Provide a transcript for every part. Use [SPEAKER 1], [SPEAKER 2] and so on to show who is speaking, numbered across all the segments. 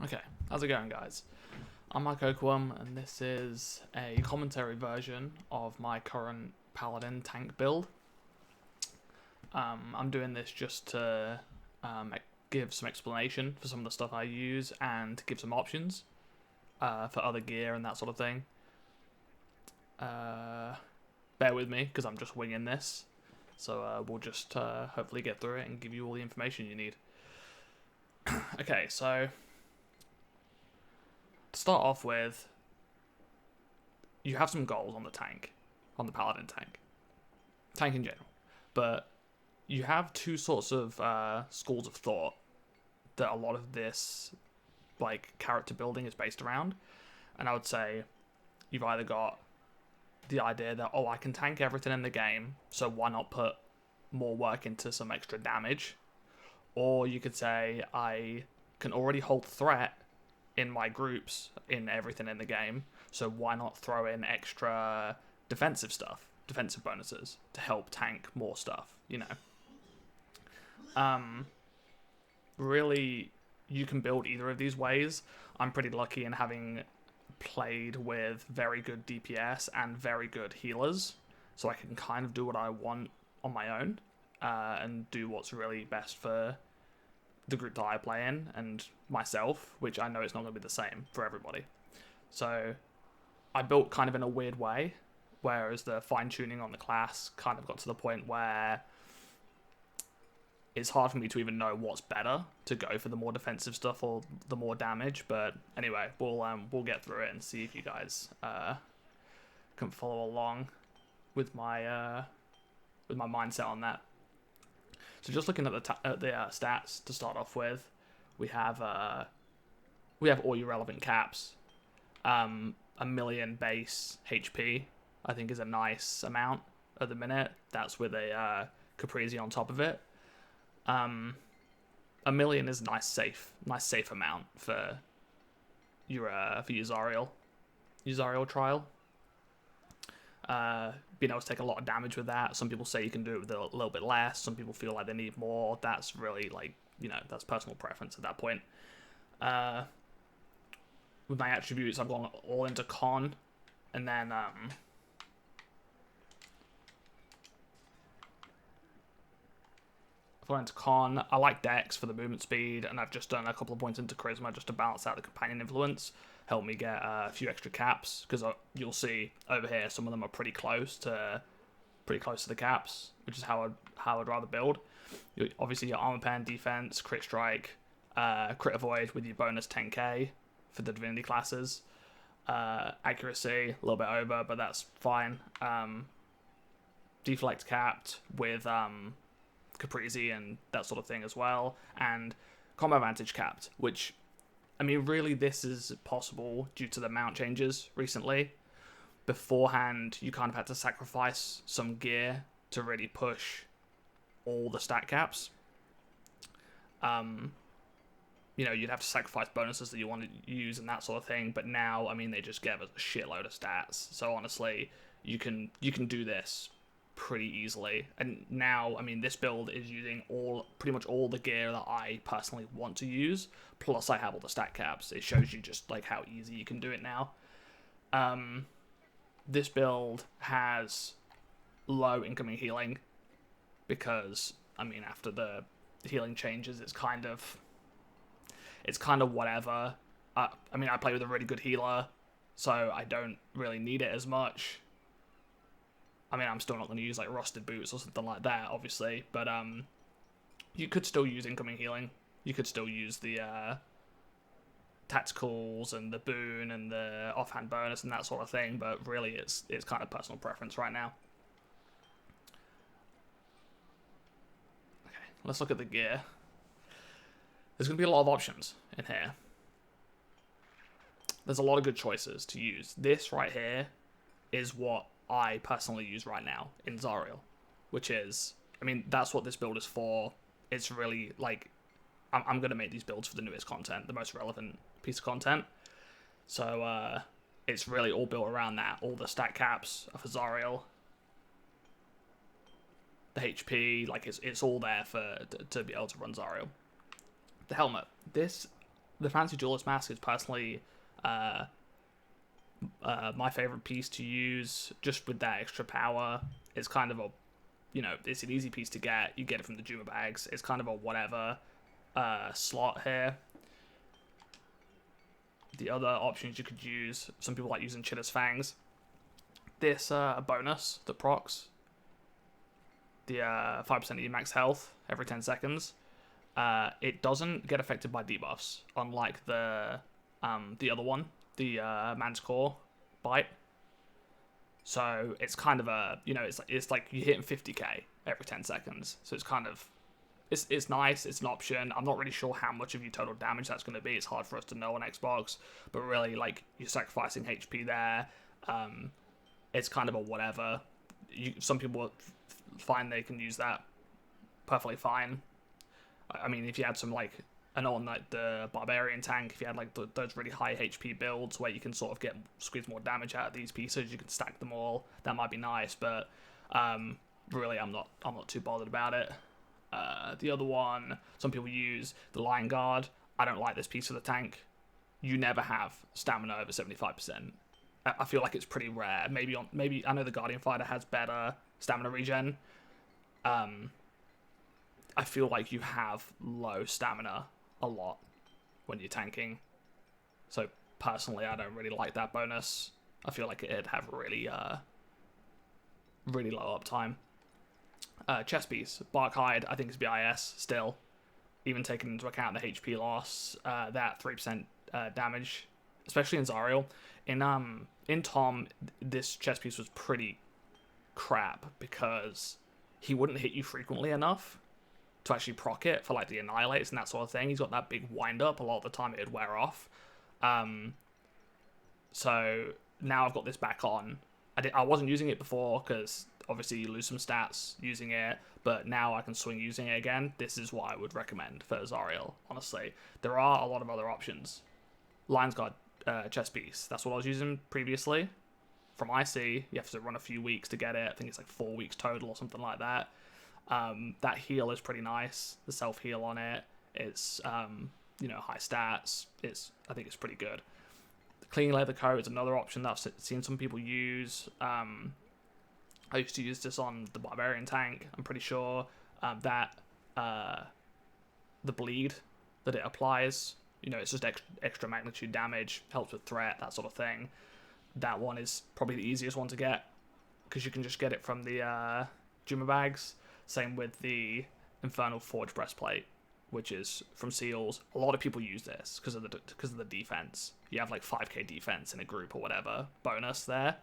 [SPEAKER 1] Okay, how's it going, guys? I'm iKokoum, and this is a commentary version of my current Paladin Tank build. I'm doing this just to give some explanation for some of the stuff I use and to give some options for other gear and that sort of thing. Bear with me, because I'm just winging this. So we'll just hopefully get through it and give you all the information you need. Okay, so to start off with, you have some goals on the tank, on the Paladin tank in general, but you have two sorts of schools of thought that a lot of this character building is based around. And I would say you've either got the idea that, oh, I can tank everything in the game, so why not put more work into some extra damage? Or you could say, I can already hold threat in my groups in everything in the game, so why not throw in extra defensive stuff, defensive bonuses to help tank more stuff, you know? Really, you can build either of these ways. I'm pretty lucky in having played with very good DPS and very good healers, so I can kind of do what I want on my own and do what's really best for the group that I play in and myself, which I know it's not going to be the same for everybody. So I built kind of in a weird way, whereas the fine-tuning on the class kind of got to the point where it's hard for me to even know what's better, to go for the more defensive stuff or the more damage. But anyway, we'll get through it and see if you guys can follow along with my mindset on that. So just looking at the stats to start off with, we have all your relevant caps. 1,000,000 base HP, I think, is a nice amount at the minute. That's with a Caprizi on top of it. 1,000,000 is a nice safe amount for your Zariel trial. Being able to take a lot of damage with that. Some people say you can do it with a little bit less. Some people feel like they need more. That's really that's personal preference at that point. With my attributes, I've gone all into con, and then into con. I like Dex for the movement speed, and I've just done a couple of points into Charisma just to balance out the companion influence. Help me get a few extra caps, because you'll see over here some of them are pretty close to the caps, which is how I'd rather build. Obviously, your armor pen, defense, crit strike, crit avoid with your bonus 10k for the divinity classes. Accuracy a little bit over, but that's fine. Deflect capped with Caprizi and that sort of thing as well, and combat advantage capped, which, I mean, really this is possible due to the mount changes recently. Beforehand, you kind of had to sacrifice some gear to really push all the stat caps. You'd have to sacrifice bonuses that you want to use and that sort of thing, but now, I mean, they just give us a shitload of stats, so honestly, you can do this pretty easily. And now, I mean, this build is using pretty much all the gear that I personally want to use, plus I have all the stat caps. It shows you just how easy you can do it now. This build has low incoming healing because, I mean, after the healing changes, it's kind of whatever. I mean, I play with a really good healer, so I don't really need it as much. I mean, I'm still not going to use rusted boots or something like that, obviously, but you could still use incoming healing. You could still use the tacticals and the boon and the offhand bonus and that sort of thing, but really it's kind of personal preference right now. Okay, let's look at the gear. There's going to be a lot of options in here. There's a lot of good choices to use. This right here is what I personally use right now in Zariel, which is, I mean, that's what this build is for. It's really, I'm going to make these builds for the newest content, the most relevant piece of content. So, it's really all built around that. All the stat caps are for Zariel. The HP, it's all there to be able to run Zariel. The helmet. This the Fancy Duelist Mask is personally my favorite piece to use, just with that extra power. It's kind of a, it's an easy piece to get. You get it from the Juma bags. It's kind of a whatever slot here. The other options you could use, some people like using Chitter's Fangs. This bonus that procs the 5% of your max health every 10 seconds. It doesn't get affected by debuffs, unlike the other one, the Man's Core bite. So it's kind of a, it's like you're hitting 50k every 10 seconds. So it's kind of, it's nice. It's an option. I'm not really sure how much of your total damage that's going to be. It's hard for us to know on Xbox, but really, like, you're sacrificing HP there. It's kind of a whatever. Some people find they can use that perfectly fine. I mean, if you had some, like, on like the Barbarian Tank, if you had like those really high HP builds where you can sort of squeeze more damage out of these pieces, you can stack them all. That might be nice, but really, I'm not too bothered about it. The other one, some people use the Lion Guard. I don't like this piece of the tank. You never have stamina over 75%. I feel like it's pretty rare. Maybe I know the Guardian Fighter has better stamina regen. I feel like you have low stamina a lot when you're tanking. So personally, I don't really like that bonus. I feel like it'd have really low uptime. Chest piece, Bark Hide, I think is BIS still, even taking into account the HP loss, that 3% damage, especially in Zariel. In Tom, this chest piece was pretty crap because he wouldn't hit you frequently enough to actually proc it for like the Annihilates and that sort of thing. He's got that big wind up. A lot of the time it'd wear off. So now I've got this back on. I wasn't using it before because obviously you lose some stats using it, but now I can swing using it again. This is what I would recommend for Zariel, honestly. There are a lot of other options. Lion's Guard chest piece. That's what I was using previously. From IC, you have to run a few weeks to get it. I think it's like 4 weeks total or something like that. That heal is pretty nice. The self-heal on it. It's, high stats. I think it's pretty good. The clean leather coat is another option that I've seen some people use. I used to use this on the Barbarian Tank, I'm pretty sure. The bleed that it applies, it's just extra magnitude damage, helps with threat, that sort of thing. That one is probably the easiest one to get, because you can just get it from the Juma bags. Same with the Infernal Forge breastplate, which is from Seals. A lot of people use this because of the defense. You have like 5k defense in a group or whatever bonus there.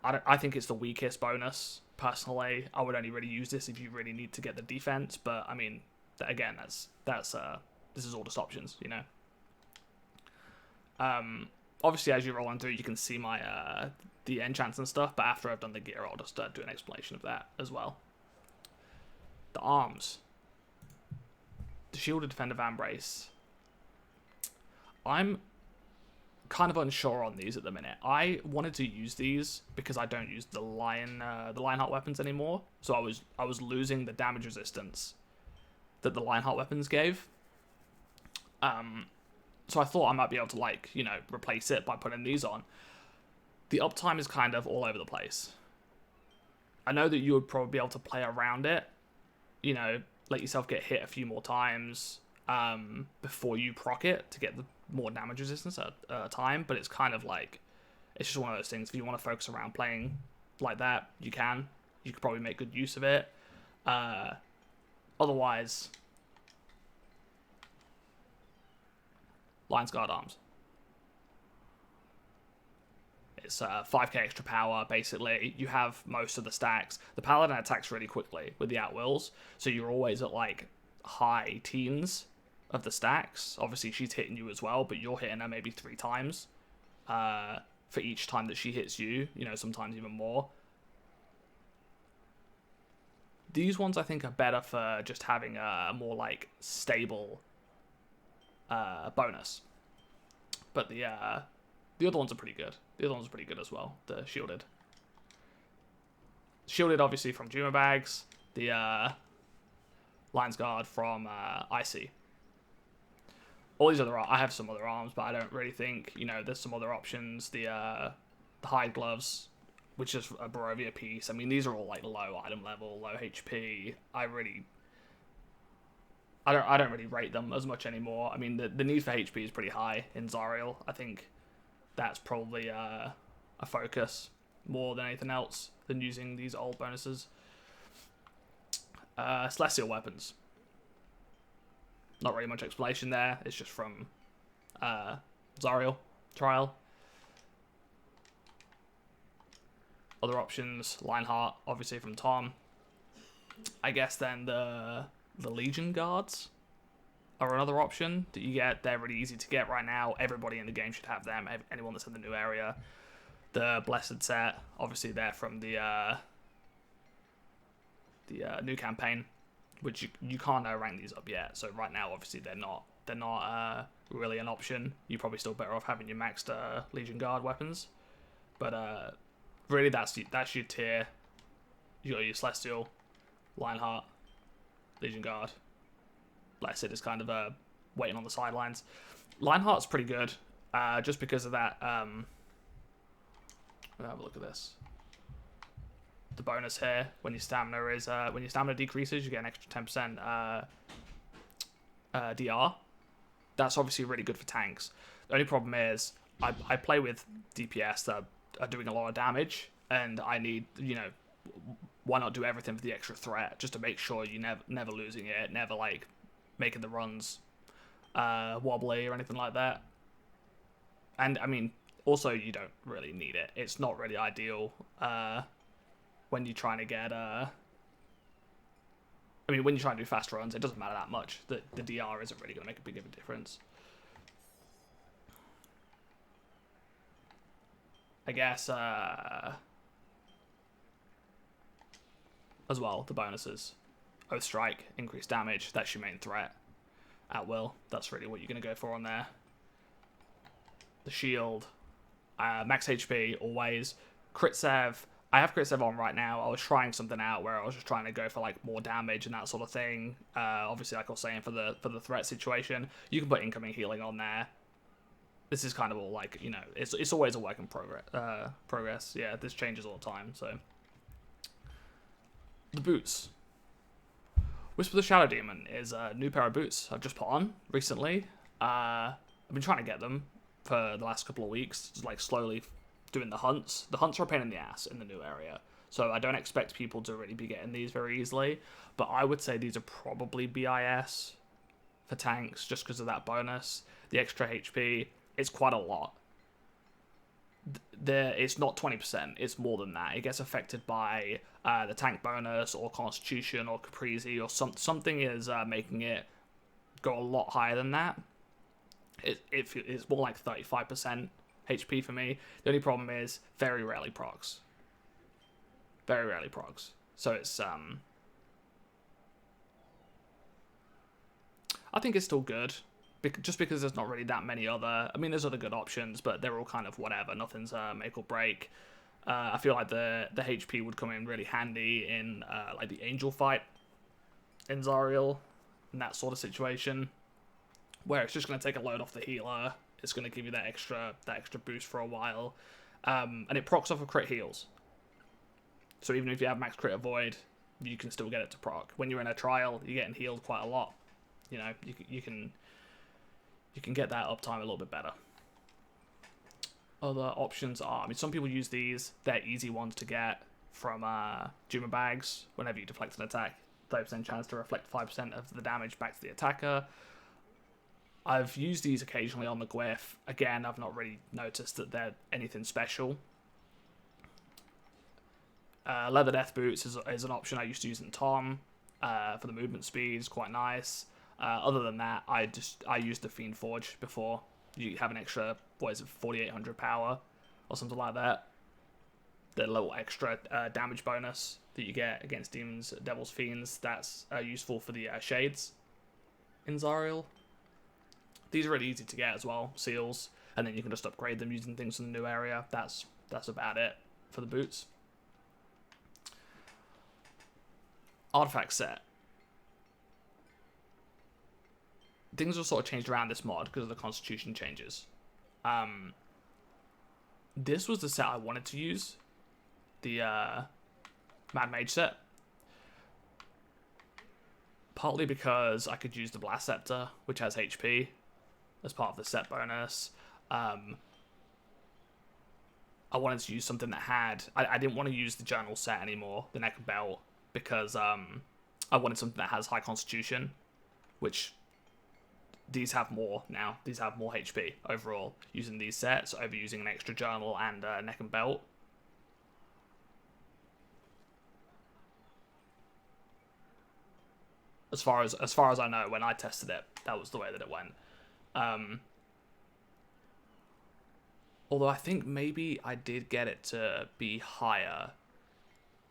[SPEAKER 1] I think it's the weakest bonus personally. I would only really use this if you really need to get the defense. But I mean, again, this is all just options, Obviously, as you're rolling through, you can see my the enchants and stuff. But after I've done the gear, I'll just do an explanation of that as well. The arms. The Shielded Defender Vambrace. I'm kind of unsure on these at the minute. I wanted to use these because I don't use the Lionheart weapons anymore. So I was losing the damage resistance that the Lionheart weapons gave. So I thought I might be able to replace it by putting these on. The uptime is kind of all over the place. I know that you would probably be able to play around it. Let yourself get hit a few more times before you proc it to get the more damage resistance at a time. But it's kind of like, it's just one of those things. If you want to focus around playing like that, you can. You could probably make good use of it. Otherwise, Lion's Guard arms. It's 5k extra power, basically. You have most of the stacks. The Paladin attacks really quickly with the at-wills, so you're always at, like, high teens of the stacks. Obviously, she's hitting you as well, but you're hitting her maybe 3 times for each time that she hits you, sometimes even more. These ones, I think, are better for just having a more, like, stable bonus. But the other ones are pretty good. The other ones are pretty good as well. The Shielded. Shielded, obviously, from Juma bags. The Lion's Guard from IC. all these other, I have some other arms, but I don't really think, you know, there's some other options. The hide gloves, which is a Barovia piece. I mean, these are all like low item level, low HP. I don't really rate them as much anymore. I mean, the need for HP is pretty high in Zariel. I think that's probably a focus more than anything else than using these old bonuses. Celestial weapons. Not really much explanation there. It's just from Zariel trial. Other options, Lionheart, obviously from Tom. I guess then the Legion Guards are another option that you get. They're really easy to get right now. Everybody in the game should have them. Anyone that's in the new area. The Blessed set, obviously they're from the new campaign, which you can't rank these up yet. So right now, obviously they're not really an option. You're probably still better off having your maxed Legion Guard weapons. But really, that's your tier. You got your Celestial, Lionheart, Legion Guard. Blessed is kind of waiting on the sidelines. Lionheart's pretty good, just because of that. Have a look at this. The bonus here when your stamina decreases, you get an extra 10% DR. That's obviously really good for tanks. The only problem is I play with DPS that are doing a lot of damage, and I need, you know, why not do everything for the extra threat, just to make sure you never losing it, never like making the runs wobbly or anything like that. And I mean, also you don't really need it. It's not really ideal when you're trying to get when you're trying to do fast runs, it doesn't matter that much. The DR isn't really going to make a big of a difference. I guess as well, the bonuses. Oath Strike, increased damage, that's your main threat. At will, that's really what you're going to go for on there. The shield, max HP, always. Crit Sev, I have Crit Sev on right now. I was trying something out where I was just trying to go for like more damage and that sort of thing. Obviously, like I was saying, for the threat situation, you can put incoming healing on there. This is kind of all like, you know, it's always a work in progress. Yeah, this changes all the time, so. The boots. Whisper the Shadow Demon is a new pair of boots I've just put on recently. I've been trying to get them for the last couple of weeks, just like slowly doing the hunts. The hunts are a pain in the ass in the new area, so I don't expect people to really be getting these very easily, but I would say these are probably BIS for tanks just because of that bonus. The extra HP, it's quite a lot. It's not 20%, it's more than that. It gets affected by the tank bonus or constitution or caprizi or something is making it go a lot higher than that. It's more like 35% HP for me. The only problem is very rarely procs. Very rarely procs. So it's I think it's still good. Just because there's not really that many other... I mean, there's other good options, but they're all kind of whatever. Nothing's make or break. I feel like the HP would come in really handy in like the Angel fight in Zariel, in that sort of situation, where it's just going to take a load off the healer. It's going to give you that extra boost for a while, and it procs off of crit heals. So even if you have max crit avoid, you can still get it to proc. When you're in a trial, you're getting healed quite a lot. You know, you can get that uptime a little bit better. Other options are, I mean, some people use these. They're easy ones to get from Juma bags. Whenever you deflect an attack, 30% chance to reflect 5% of the damage back to the attacker. I've used these occasionally on the Gwyff. Again, I've not really noticed that they're anything special. Leather Death Boots is an option I used to use in Tom for the movement speed. It's quite nice. Other than that, I used the Fiend Forge before. You have an extra, 4,800 power or something like that. The little extra damage bonus that you get against demons, devils, fiends, that's useful for the shades in Zariel. These are really easy to get as well, seals, and then you can just upgrade them using things in the new area. That's about it for the boots. Artifact set. things are sort of changed around this mod because of the constitution changes. This was the set I wanted to use, the Mad Mage set. Partly because I could use the Blast Scepter, which has HP, as part of the set bonus. I wanted to use something that had... I didn't want to use the Journal set anymore, the Neck and Belt, because I wanted something that has high Constitution, which these have more now. These have more HP overall, using these sets over using an extra Journal and Neck and Belt. As far as I know, when I tested it, that was the way that it went. Although I think maybe I did get it to be higher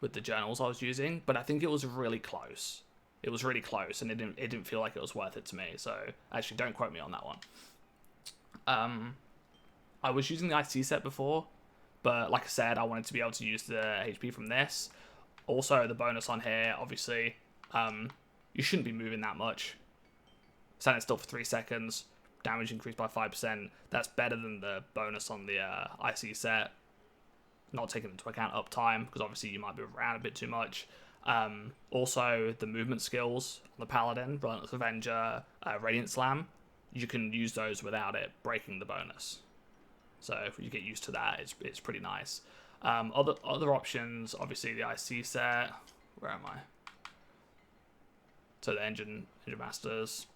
[SPEAKER 1] with the journals I was using, but I think it was really close. It was really close, and it didn't feel like it was worth it to me. So actually, don't quote me on that one. I was using the IC set before, but like I said, I wanted to be able to use the HP from this. Also, the bonus on here, obviously. You shouldn't be moving that much. Standing still for 3 seconds, damage increased by 5%. That's better than the bonus on the IC set. Not taking into account uptime, because obviously you might move around a bit too much. Also, the movement skills on the Paladin, Relentless Avenger, Radiant Slam, you can use those without it breaking the bonus. So if you get used to that, it's pretty nice. Other options, obviously the IC set. Where am I? So the Engine Masters,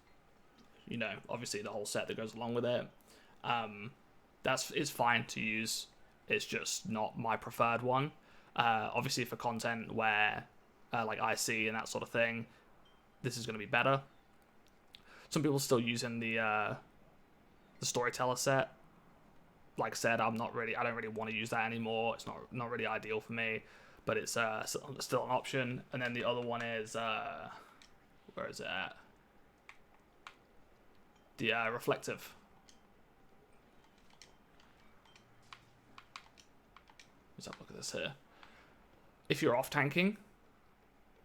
[SPEAKER 1] you know, obviously the whole set that goes along with it. It's fine to use. It's just not my preferred one. Obviously for content where like IC and that sort of thing, this is going to be better. Some people are still using the Storyteller set. Like I said, I don't really want to use that anymore. It's not really ideal for me, but it's still an option. And then the other one is where is it at? The Reflective. Let's have a look at this here. If you're off tanking,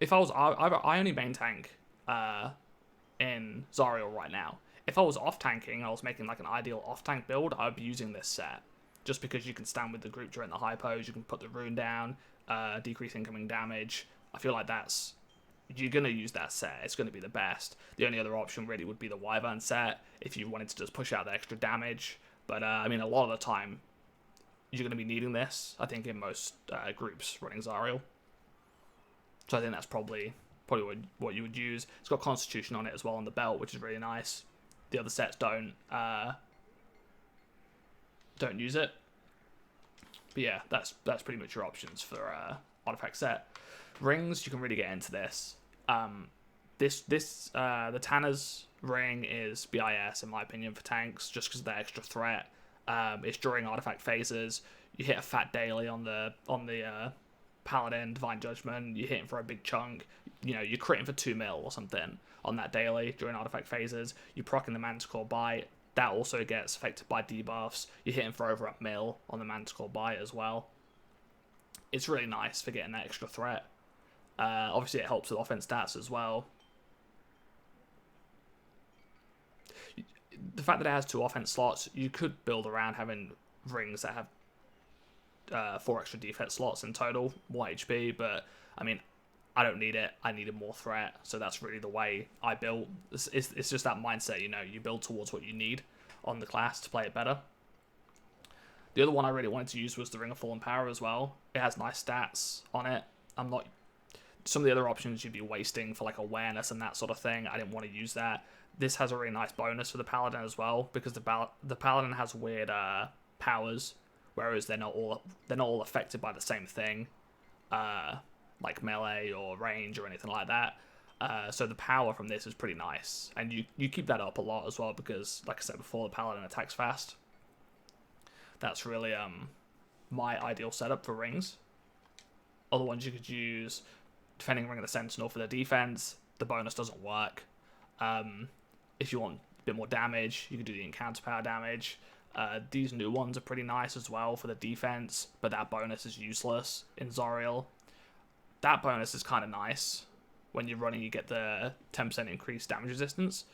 [SPEAKER 1] if I only main tank in Zariel right now. If I was off tanking, I was making like an ideal off tank build, I'd be using this set. Just because you can stand with the group during the high pose, you can put the rune down, decrease incoming damage. I feel like you're going to use that set. It's going to be the best. The only other option really would be the Wyvern set if you wanted to just push out the extra damage. But, I mean, a lot of the time, you're going to be needing this, I think, in most groups running Zariel. So I think that's probably what you would use. It's got Constitution on it as well on the belt, which is really nice. The other sets don't use it. But yeah, that's pretty much your options for artifact set. Rings, you can really get into this. The Tanner's ring is BIS in my opinion for tanks, just because of the extra threat. It's during artifact phases. You hit a fat daily on the Paladin Divine Judgment. You're hitting for a big chunk. You know, you're critting for 2 mil or something on that daily during artifact phases. You're proccing the Manticore Bite. That also gets affected by debuffs. You're hitting for over 1 mil on the Manticore Bite as well. It's really nice for getting that extra threat. Obviously, it helps with offense stats as well. The fact that it has 2 offense slots, you could build around having rings that have 4 extra defense slots in total, more HP, but I mean, I don't need it. I needed more threat, so that's really the way I built. It's just that mindset, you know, you build towards what you need on the class to play it better. The other one I really wanted to use was the Ring of Fallen Power as well. It has nice stats on it. Some of the other options you'd be wasting for like awareness and that sort of thing. I didn't want to use that. This has a really nice bonus for the Paladin as well, because the Paladin has weird powers, whereas they're not all affected by the same thing, like melee or range or anything like that. So the power from this is pretty nice, and you keep that up a lot as well, because like I said before, the Paladin attacks fast. That's really my ideal setup for rings. Other ones you could use, defending Ring of the Sentinel for the defense. The bonus doesn't work. If you want a bit more damage, you can do the encounter power damage. These new ones are pretty nice as well for the defense, but that bonus is useless in Zariel. That bonus is kind of nice. When you're running, you get the 10% increased damage resistance.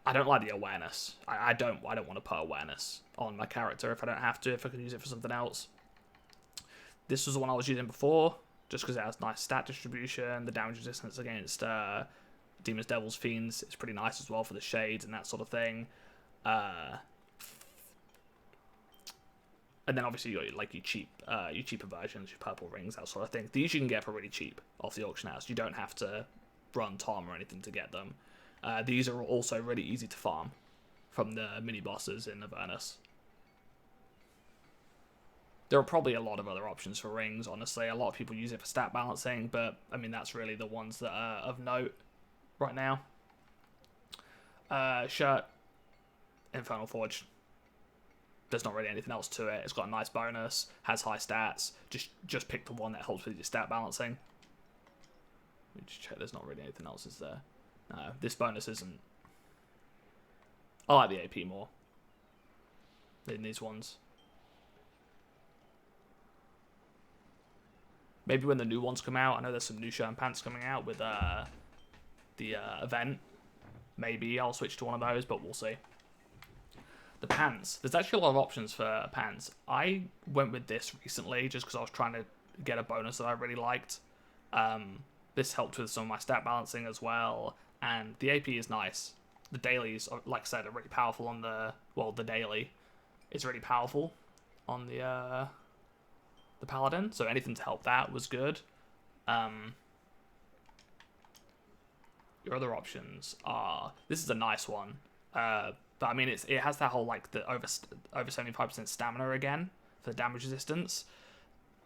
[SPEAKER 1] I don't like the awareness. I don't want to put awareness on my character if I don't have to, if I can use it for something else. This was the one I was using before, just because it has nice stat distribution. The damage resistance against demons, devils, fiends is pretty nice as well for the shades and that sort of thing. And then obviously you got like your cheaper versions, your purple rings, that sort of thing. These you can get for really cheap off the auction house. You don't have to run Tom or anything to get them. These are also really easy to farm from the mini bosses in Avernus. There are probably a lot of other options for rings, honestly. A lot of people use it for stat balancing, but I mean that's really the ones that are of note right now. Shirt, Infernal Forge. There's not really anything else to it. It's got a nice bonus, has high stats. Just pick the one that helps with your stat balancing. Let me just check. There's not really anything else, is there? No, this bonus isn't. I like the AP more than these ones. Maybe when the new ones come out. I know there's some new shirt and pants coming out with the event. Maybe I'll switch to one of those, but we'll see. The pants. There's actually a lot of options for pants. I went with this recently just because I was trying to get a bonus that I really liked. This helped with some of my stat balancing as well. And the AP is nice. The dailies, like I said, are really powerful on the... Well, the daily is really powerful on the Paladin. So anything to help that was good. Your other options are... This is a nice one. But I mean, it has that whole, like, the over 75% stamina again for the damage resistance.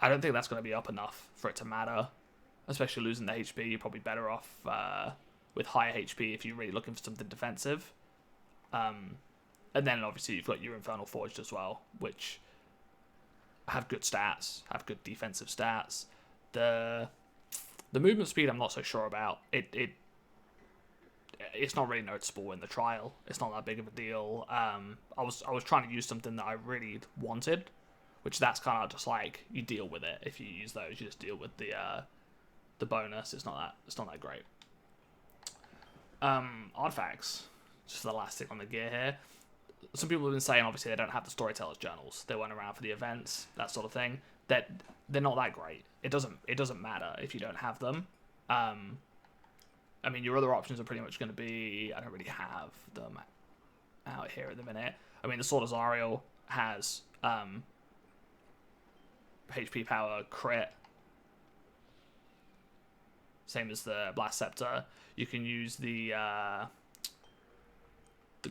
[SPEAKER 1] I don't think that's going to be up enough for it to matter. Especially losing the HP, you're probably better off with higher HP if you're really looking for something defensive. And then obviously you've got your Infernal Forged as well, which have good stats, have good defensive stats. The movement speed I'm not so sure about. It's not really noticeable in the trial. It's not that big of a deal. I was trying to use something that I really wanted, which that's kind of just like you deal with it. If you use those, you just deal with the bonus. It's not that great. Artifacts, just the last thing on the gear here. Some people have been saying obviously they don't have the storytellers journals. They weren't around for the events, that sort of thing. That they're not that great. It doesn't matter if you don't have them. I mean, your other options are pretty much going to be... I don't really have them out here at the minute. I mean, the Sword of Zariel has HP power crit. Same as the Blast Scepter. You can use the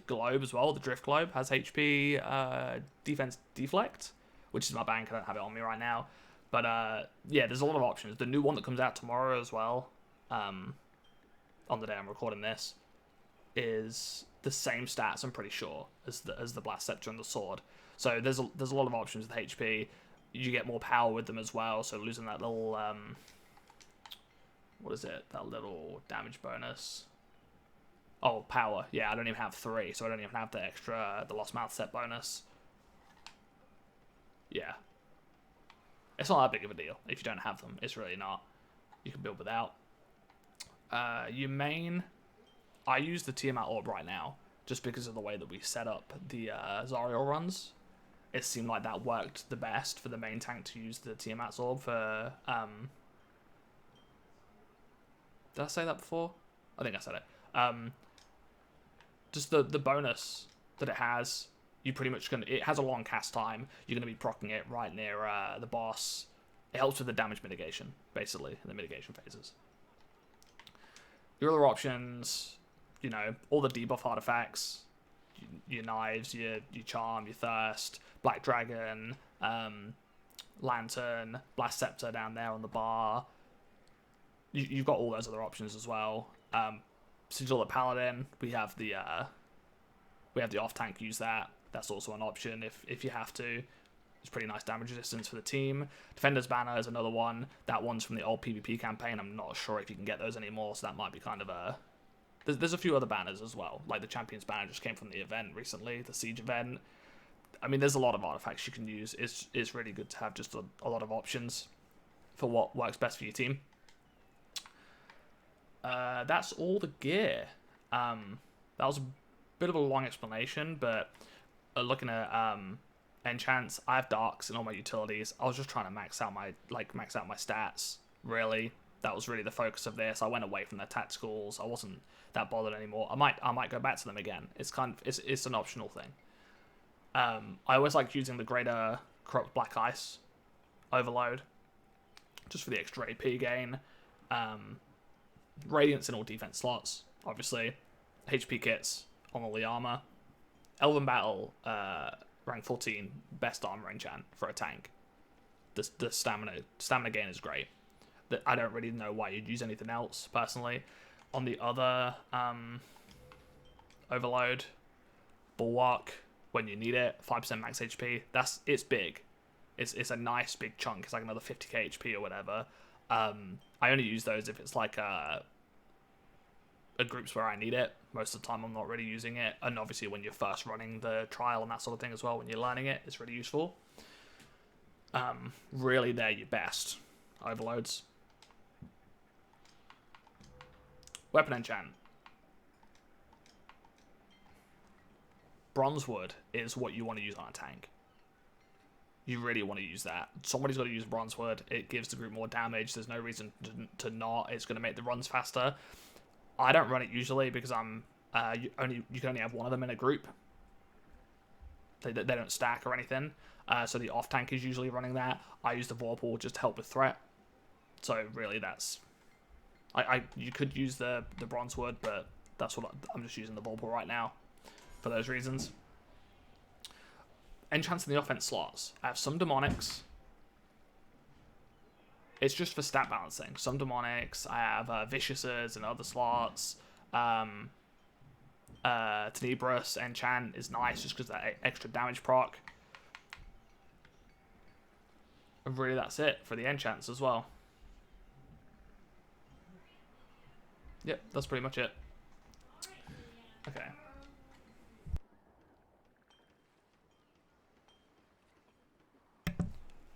[SPEAKER 1] Globe as well. The Drift Globe has HP defense deflect, which is my bank. I don't have it on me right now. But yeah, there's a lot of options. The new one that comes out tomorrow as well, on the day I'm recording this, is the same stats, I'm pretty sure, as the Blast Scepter and the Sword. So there's a lot of options with HP. You get more power with them as well, so losing that little... what is it? That little damage bonus. Oh, power. Yeah, I don't even have 3, so I don't even have the extra, the Lost Mouth set bonus. Yeah. It's not that big of a deal if you don't have them. It's really not. You can build without. Your main... I use the Tiamat Orb right now, just because of the way that we set up the Zariel runs. It seemed like that worked the best for the main tank to use the Tiamat's Orb for... Did I say that before? I think I said it. Just the bonus that it has, you pretty much can... It has a long cast time. You're going to be proccing it right near the boss. It helps with the damage mitigation, basically, in the mitigation phases. Your other options, you know, all the debuff artifacts, your knives, your charm, your thirst, Black Dragon, Lantern, Blast Scepter down there on the bar. You've got all those other options as well. Sigil of Paladin, we have the off tank use that. That's also an option if you have to. It's pretty nice damage resistance for the team. Defender's Banner is another one. That one's from the old PvP campaign. I'm not sure if you can get those anymore, so that might be kind of a... There's a few other banners as well. Like the Champion's Banner just came from the event recently, the Siege event. I mean, there's a lot of artifacts you can use. It's really good to have just a lot of options for what works best for your team. That's all the gear. That was bit of a long explanation, but looking at enchants, I have darks in all my utilities. I was just trying to max out my stats. Really, that was really the focus of this. I went away from the tacticals. I wasn't that bothered anymore. I might go back to them again. It's it's an optional thing. I always like using the greater corrupt black ice overload, just for the extra AP gain. Radiance in all defense slots, obviously. HP kits on all the armor. Elven Battle, rank 14, best armor enchant for a tank. The stamina gain is great. I don't really know why you'd use anything else, personally. On the other overload, Bulwark, when you need it, 5% max HP. It's big. It's a nice big chunk. It's like another 50k HP or whatever. I only use those if it's like a groups where I need it. Most of the time I'm not really using it. And obviously when you're first running the trial and that sort of thing as well, when you're learning it, it's really useful. Really they're your best overloads. Weapon enchant. Bronzewood is what you want to use on a tank. You really want to use that. Somebody's got to use Bronzewood. It gives the group more damage. There's no reason to not. It's going to make the runs faster. I don't run it usually because you can only have one of them in a group. They don't stack or anything. So the off tank is usually running that. I use the Vorpal just to help with threat. So really that's... you could use the Bronzewood, but that's what I'm just using the Vorpal right now for those reasons. Enchants in the offense slots. I have some demonics. It's just for stat balancing. Some demonics. I have Viciouses in other slots. Tenebrous enchant is nice just because that extra damage proc. And really that's it for the enchants as well. Yep, that's pretty much it. Okay.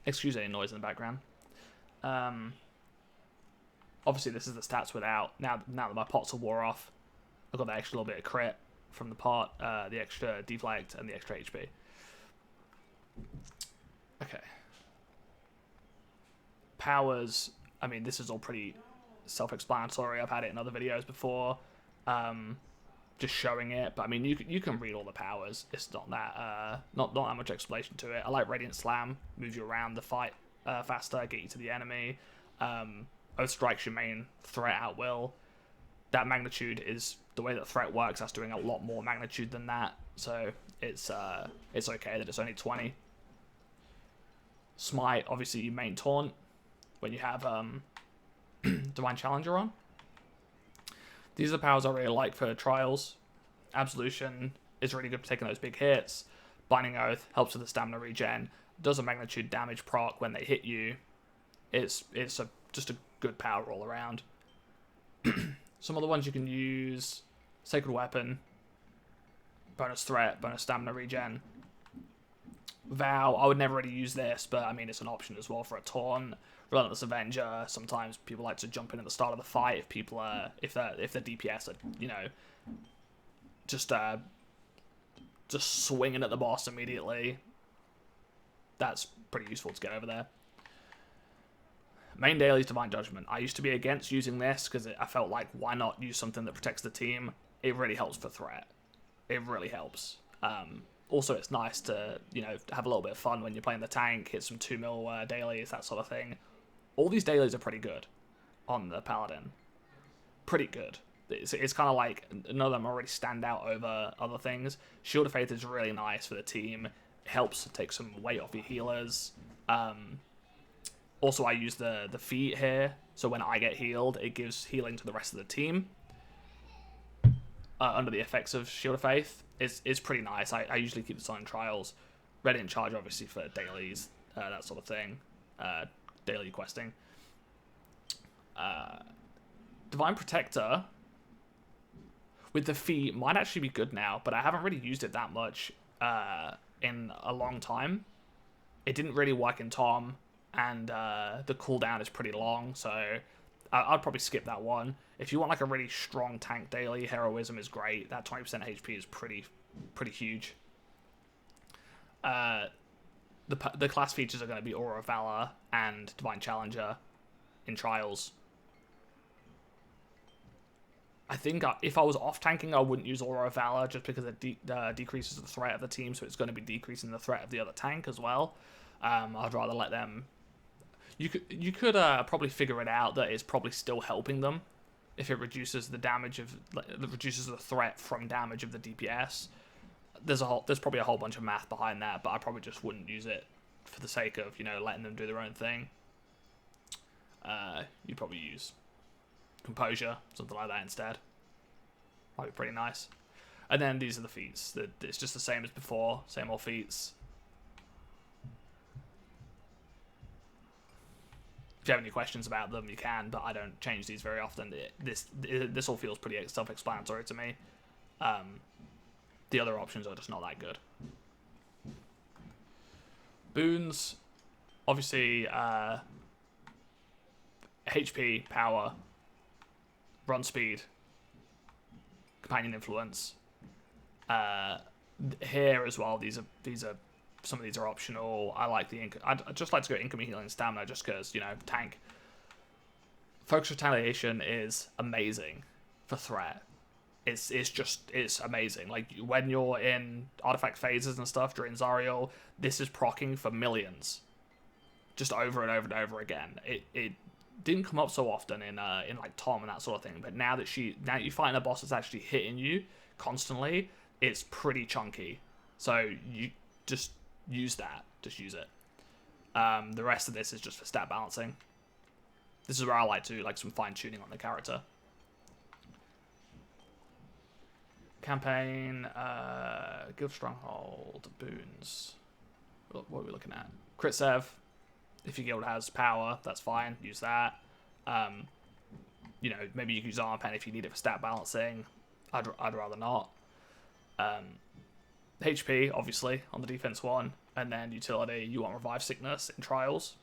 [SPEAKER 1] Excuse any noise in the background. Obviously this is the stats without. Now that my pots are wore off, I've got the extra little bit of crit from the pot, the extra deflect, and the extra HP. Okay. Powers, I mean, this is all pretty self-explanatory. I've had it in other videos before, just showing it. But I mean, you can read all the powers. It's not that not that much explanation to it. I like Radiant Slam, move you around the fight faster, get you to the enemy. Oath Strike's your main threat at will. That magnitude is the way that threat works. That's doing a lot more magnitude than that, so it's okay that it's only 20. Smite, obviously you main taunt when you have Divine Challenger on. These are the powers I really like for trials. Absolution is really good for taking those big hits. Binding Oath helps with the stamina regen. Does a magnitude damage proc when they hit you. It's just a good power all around. Some other ones you can use: Sacred Weapon, bonus threat, bonus stamina regen. Vow, I would never really use this, but I mean it's an option as well for a taunt. Relentless Avenger, sometimes people like to jump in at the start of the fight if people are if the DPS are, you know, just swinging at the boss immediately. That's pretty useful to get over there. Main daily is Divine Judgment. I used to be against using this because I felt like, why not use something that protects the team? It really helps for threat. It really helps. Also, it's nice to, you know, have a little bit of fun when you're playing the tank, hit some 2 mil dailies, that sort of thing. All these dailies are pretty good on the Paladin. Pretty good. It's kind of like, none of them already stand out over other things. Shield of Faith is really nice for the team. It helps take some weight off your healers. Also, I use the feat here, so when I get healed, it gives healing to the rest of the team. Under the effects of Shield of Faith, it's pretty nice. I usually keep this on in trials. Radiant Charge, obviously, for dailies, that sort of thing. Daily questing. Divine Protector, with the feat, might actually be good now, but I haven't really used it that much in a long time. It didn't really work in Tom, and the cooldown is pretty long, so I'd probably skip that one. If you want like a really strong tank daily, Heroism is great. That 20% HP is pretty huge. The class features are going to be Aura of Valor and Divine Challenger in Trials. I think if I was off tanking, I wouldn't use Aura of Valor just because it decreases the threat of the team, so it's going to be decreasing the threat of the other tank as well. I'd rather let them. You could probably figure it out that it's probably still helping them if it reduces the damage of reduces the threat from damage of the DPS. There's probably a whole bunch of math behind that, but I probably just wouldn't use it for the sake of letting them do their own thing. You'd probably use Composure, something like that instead. Might be pretty nice. And then these are the feats. It's just the same as before, same old feats. If you have any questions about them, you can, but I don't change these very often. This all feels pretty self-explanatory to me. The other options are just not that good. Boons, obviously, HP, power, run speed, companion influence. Here as well, these are some of these are optional. I like I'd just like to go incoming healing stamina just because, tank. Focus Retaliation is amazing for threat. It's amazing. Like, when you're in artifact phases and stuff during Zariel, this is proccing for millions. Just over and over and over again. It didn't come up so often in like Tom and that sort of thing, but now that you find a boss that's actually hitting you constantly, it's pretty chunky. So you just use that. Just use it. The rest of this is just for stat balancing. This is where I like to some fine tuning on the character. Campaign, Guild Stronghold, Boons. What are we looking at? Crit Sev. If your guild has power, that's fine. Use that. Maybe you can use Armor Pen if you need it for stat balancing. I'd rather not. HP, obviously, on the defense one. And then utility, you want Revive Sickness in Trials.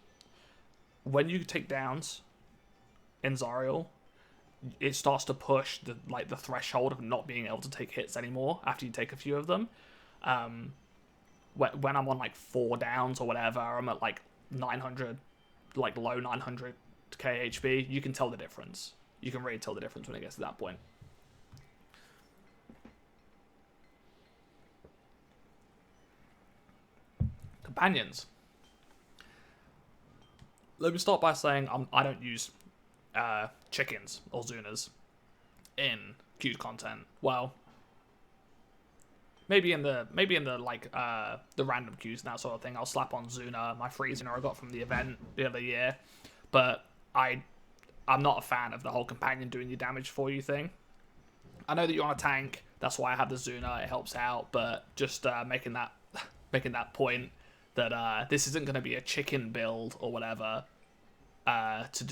[SPEAKER 1] When you take downs in Zariel, it starts to push the threshold of not being able to take hits anymore after you take a few of them. When I'm on 4 downs or whatever, I'm at 900, low 900k HP, you can tell the difference. You can really tell the difference when it gets to that point. Companions. Let me start by saying I don't use chickens or Zunas in queued content. Well, maybe in the the random queues and that sort of thing, I'll slap on Zuna, my free Zuna I got from the event the other year. But I'm not a fan of the whole companion doing your damage for you thing. I know that you're on a tank, that's why I have the Zuna, it helps out, but just making that point that this isn't going to be a chicken build or whatever to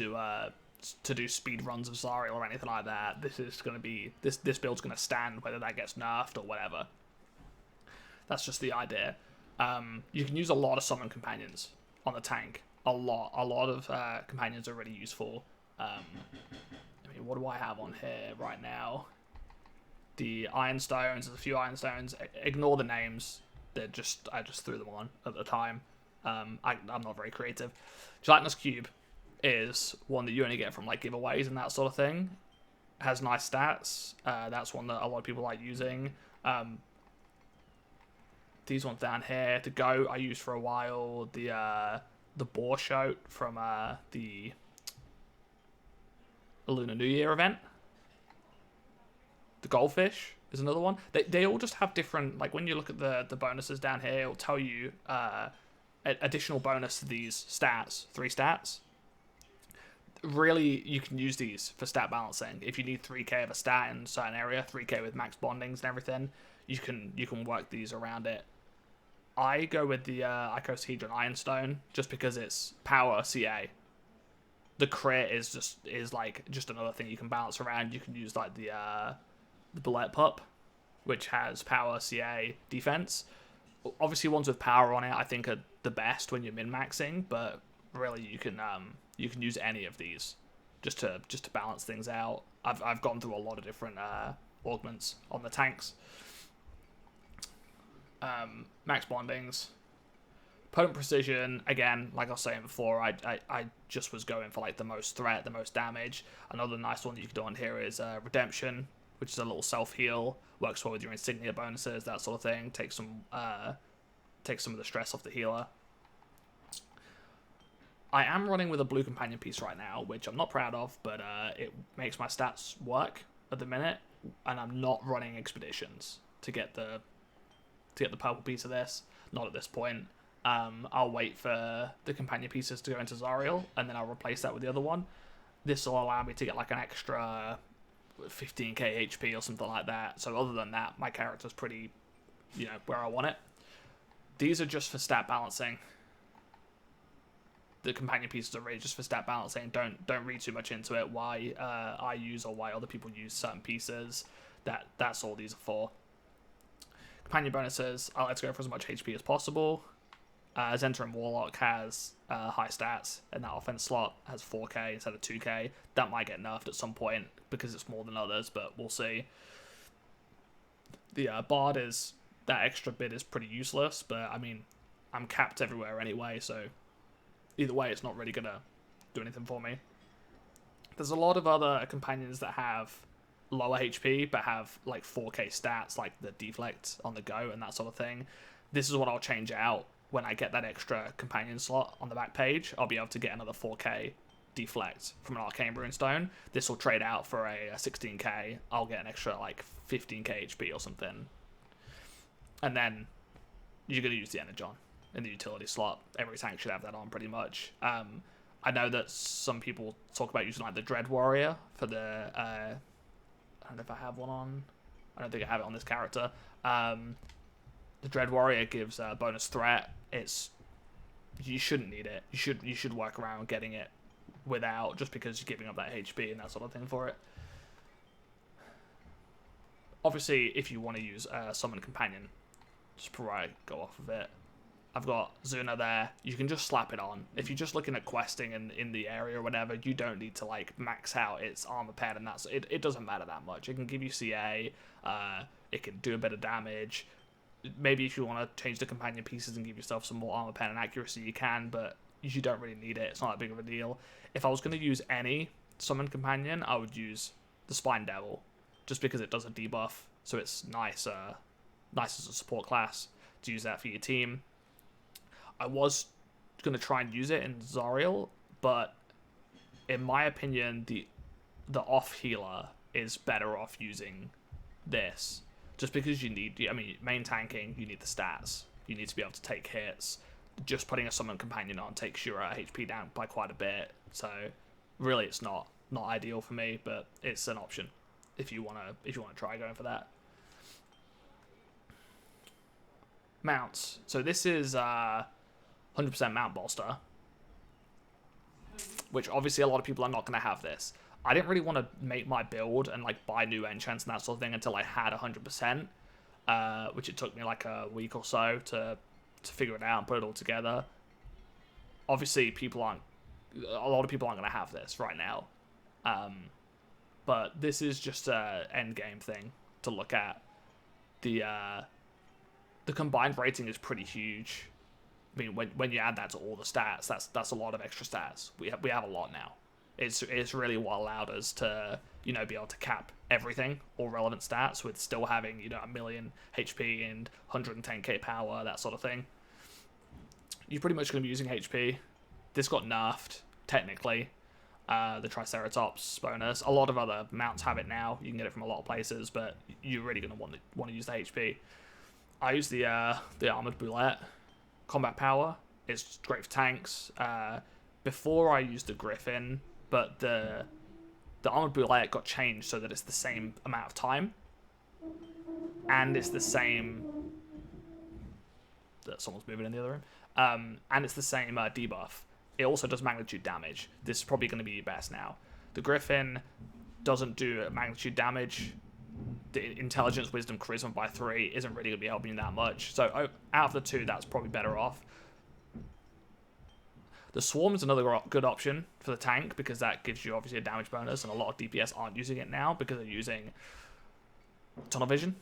[SPEAKER 1] do speed runs of Zariel or anything like that. This is going to be this build's going to stand whether that gets nerfed or whatever. That's just the idea. You can use a lot of summon companions on the tank. A lot of companions are really useful. What do I have on here right now? The Ironstones. There's a few Ironstones. Ignore the names. I just threw them on at the time. I'm not very creative. Gelatinous Cube is one that you only get from giveaways and that sort of thing. Has nice stats. That's one that a lot of people like using. These ones down here, the goat I used for a while. The boar shoat from the Lunar New Year event. The goldfish is another one. They all just have different, when you look at the bonuses down here, it'll tell you additional bonus to these stats, 3 stats. Really, you can use these for stat balancing. If you need 3k of a stat in a certain area, 3k with max bondings and everything, you can work these around it. I go with the Icosahedron Ironstone just because it's power CA. The crit is just another thing you can balance around. You can use the Bullet Pup, which has power CA defense. Obviously, ones with power on it I think are the best when you're min maxing, but really you can use any of these. just to balance things out. I've gone through a lot of different augments on the tanks. Max bondings. Potent precision, again, like I was saying before, I just was going for like the most threat, the most damage. Another nice one that you can do on here is Redemption, which is a little self-heal. Works well with your insignia bonuses, that sort of thing. Takes some of the stress off the healer. I am running with a blue companion piece right now, which I'm not proud of, but it makes my stats work at the minute, and I'm not running expeditions to get the purple piece of this. Not at this point. I'll wait for the companion pieces to go into Zariel, and then I'll replace that with the other one. This will allow me to get like an extra 15k HP or something like that. So other than that, my character's pretty, where I want it. These are just for stat balancing. The companion pieces are really just for stat balancing. Don't read too much into it. Why I use or why other people use certain pieces. That's all these are for. Companion bonuses. I like to go for as much HP as possible. Zenta and Warlock has high stats, and that offense slot has 4k instead of 2k. That might get nerfed at some point because it's more than others, but we'll see. The Bard is, that extra bit is pretty useless, but I mean, I'm capped everywhere anyway, so either way, it's not really going to do anything for me. There's a lot of other companions that have lower HP, but have like 4k stats, like the deflect on the go and that sort of thing. This is what I'll change out. When I get that extra companion slot on the back page, I'll be able to get another 4k deflect from an Arcane Runestone. This will trade out for a 16k. I'll get an extra like 15k HP or something. And then you're going to use the Energon in the utility slot. Every tank should have that on pretty much. I know that some people talk about using like the Dread Warrior for the... I don't know if I have one on. I don't think I have it on this character. The Dread Warrior gives bonus threat. You shouldn't need it. You should work around getting it without, just because you're giving up that HP and that sort of thing for it. Obviously, if you want to use Summon Companion, just before I go off of it, I've got Zuna there. You can just slap it on. If you're just looking at questing in the area or whatever, you don't need to like max out its armor pad, and it doesn't matter that much. It can give you CA. It can do a bit of damage. Maybe if you want to change the companion pieces and give yourself some more armor pen and accuracy, you can, but you don't really need it. It's not that big of a deal. If I was going to use any summon companion, I would use the Spine Devil, just because it does a debuff, so it's nice as a support class to use that for your team. I was going to try and use it in Zariel, but in my opinion, the off healer is better off using this. Just because you need, main tanking, you need the stats. You need to be able to take hits. Just putting a summon companion on takes your HP down by quite a bit. So really, it's not ideal for me, but it's an option if you wanna try going for that. Mounts. So this is 100% mount bolster, which obviously a lot of people are not going to have this. I didn't really want to make my build and like buy new enchants and that sort of thing until I had 100%, which it took me like a week or so to figure it out and put it all together. Obviously, a lot of people aren't going to have this right now, but this is just a end game thing to look at. The combined rating is pretty huge. I mean, when you add that to all the stats, that's a lot of extra stats. We have a lot now. It's really what allowed us to, be able to cap everything, all relevant stats, with still having, 1 million HP and 110k power, that sort of thing. You're pretty much going to be using HP. This got nerfed, technically. The Triceratops bonus. A lot of other mounts have it now. You can get it from a lot of places, but you're really going to want to use the HP. I use the Armored Boulette. Combat power. It's great for tanks. Before I used the Griffin, but the Armored Boulette got changed so that it's the same amount of time, and it's the same... Someone's moving in the other room. And it's the same debuff. It also does magnitude damage. This is probably going to be your best now. The Griffin doesn't do magnitude damage. The Intelligence, Wisdom, Charisma by 3 isn't really going to be helping you that much. So out of the two, that's probably better off. The Swarm is another good option for the tank because that gives you obviously a damage bonus, and a lot of DPS aren't using it now because they're using Tunnel Vision,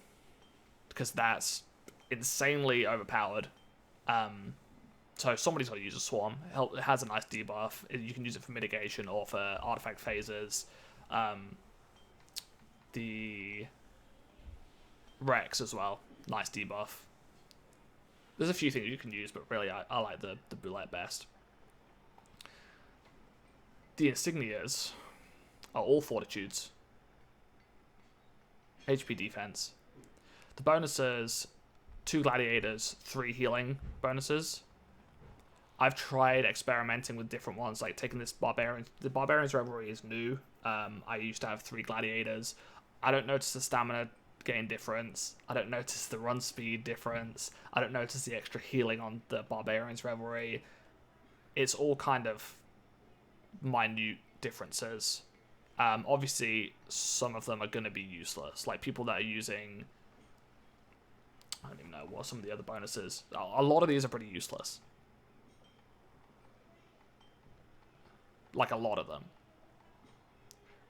[SPEAKER 1] because that's insanely overpowered. So somebody's got to use a Swarm. It has a nice debuff. You can use it for mitigation or for artifact phases. The Rex as well, nice debuff. There's a few things you can use, but really I like the Bullet best. The Insignias are all Fortitudes. HP defense. The bonuses, 2 Gladiators, 3 healing bonuses. I've tried experimenting with different ones, like taking this Barbarian. The Barbarian's Revelry is new. I used to have 3 Gladiators. I don't notice the stamina gain difference. I don't notice the run speed difference. I don't notice the extra healing on the Barbarian's Revelry. It's all kind of minute differences. Obviously, some of them are going to be useless. Like people that are using... I don't even know what some of the other bonuses... A lot of these are pretty useless. Like a lot of them.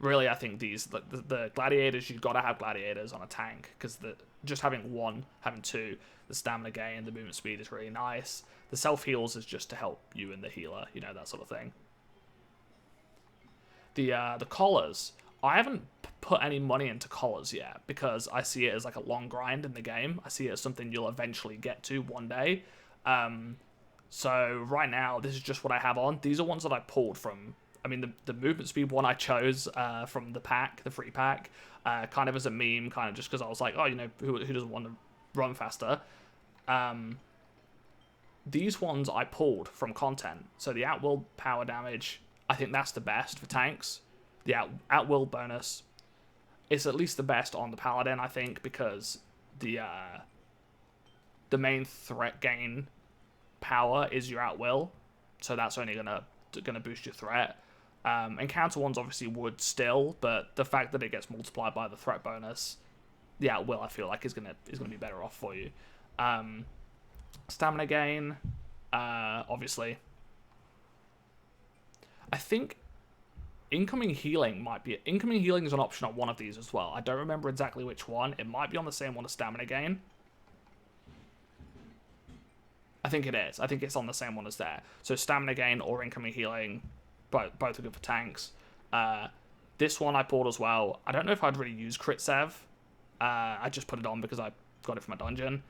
[SPEAKER 1] Really, I think the gladiators, you've got to have gladiators on a tank, because just having 1, having 2, the stamina gain, the movement speed is really nice. The self heals is just to help you and the healer, you know, that sort of thing. The collars, I haven't put any money into collars yet because I see it as like a long grind in the game. I see it as something you'll eventually get to one day. So right now, this is just what I have on. These are ones that I pulled from. I mean, the movement speed one I chose from the pack, the free pack, kind of as a meme, kind of just because I was like, oh, you know, who doesn't want to run faster? These ones I pulled from content. So the at-will power damage, I think that's the best for tanks. The at-will bonus is at least the best on the Paladin, I think, because the main threat gain power is your at-will. So that's only gonna boost your threat. Encounter ones obviously would still, but the fact that it gets multiplied by the threat bonus, the at-will I feel like is gonna be better off for you. Stamina gain, obviously. I think incoming healing is an option on one of these as well. I don't remember exactly which one. It might be on the same one as stamina gain. I think it is. I think it's on the same one as there. So stamina gain or incoming healing, both are good for tanks. This one I pulled as well. I don't know if I'd really use Crit Sev. I just put it on because I got it from a dungeon.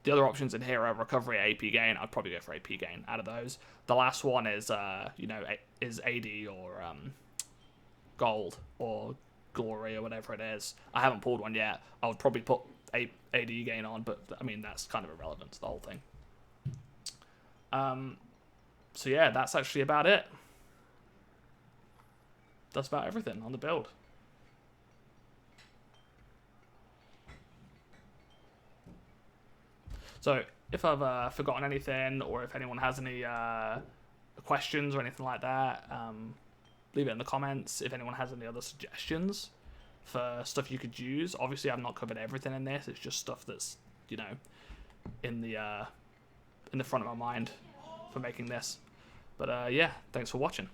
[SPEAKER 1] The other options in here are recovery, AP gain. I'd probably go for AP gain out of those. The last one is, is AD or gold or glory or whatever it is. I haven't pulled one yet. I would probably put AD gain on, but I mean that's kind of irrelevant to the whole thing. So yeah, that's actually about it. That's about everything on the build. So if I've forgotten anything, or if anyone has any questions or anything like that, leave it in the comments. If anyone has any other suggestions for stuff you could use, obviously I've not covered everything in this. It's just stuff that's, you know, in the front of my mind for making this. But yeah, thanks for watching.